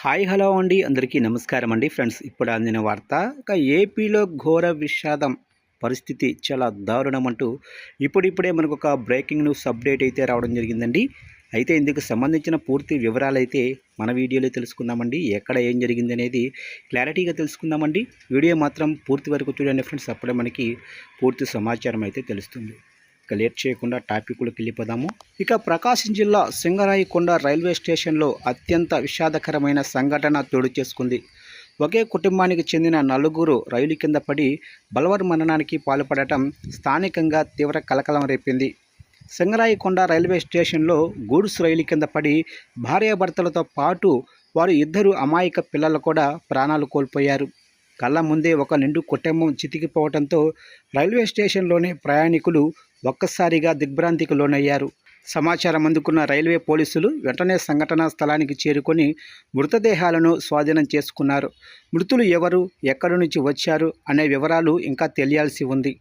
Hi hello అండి, అందరికీ నమస్కారం అండి. ఫ్రెండ్స్, ఇప్పుడు అందిన వార్త, ఏపీలో ఘోర విషాదం పరిస్థితి చాలా దారుణం అంటూ ఇప్పుడిప్పుడే మనకు ఒక బ్రేకింగ్ న్యూస్ అప్డేట్ అయితే రావడం జరిగిందండి. అయితే ఇందుకు సంబంధించిన పూర్తి వివరాలు అయితే మన వీడియోలో తెలుసుకుందామండి. ఎక్కడ ఏం జరిగింది అనేది క్లారిటీగా తెలుసుకుందామండి. వీడియో మాత్రం పూర్తి వరకు చూడండి ఫ్రెండ్స్, అప్పుడే మనకి పూర్తి సమాచారం అయితే తెలుస్తుంది. ఇక లేట్ చేయకుండా టాపిక్లోకి వెళ్ళిపోదాము. ఇక ప్రకాశం జిల్లా సింగరాయకొండ రైల్వే స్టేషన్లో అత్యంత విషాదకరమైన సంఘటన చోటు చేసుకుంది. ఒకే కుటుంబానికి చెందిన నలుగురు రైలు కింద పడి బలవన్మరణానికి పాల్పడటం స్థానికంగా తీవ్ర కలకలం రేపింది. సింగరాయకొండ రైల్వే స్టేషన్లో గూడ్స్ రైలు కింద పడి భార్యాభర్తలతో పాటు వారు ఇద్దరు అమాయక పిల్లలు కూడా ప్రాణాలు కోల్పోయారు. కళ్ళ ముందే ఒక నిండు కుటుంబం చితికిపోవడంతో రైల్వే స్టేషన్లోని ప్రయాణికులు ఒక్కసారిగా దిగ్భ్రాంతికి లోనయ్యారు. సమాచారం అందుకున్న రైల్వే పోలీసులు వెంటనే సంఘటనా స్థలానికి చేరుకొని మృతదేహాలను స్వాధీనం చేసుకున్నారు. మృతులు ఎవరు, ఎక్కడి నుంచి వచ్చారు అనే వివరాలు ఇంకా తెలియాల్సి ఉంది.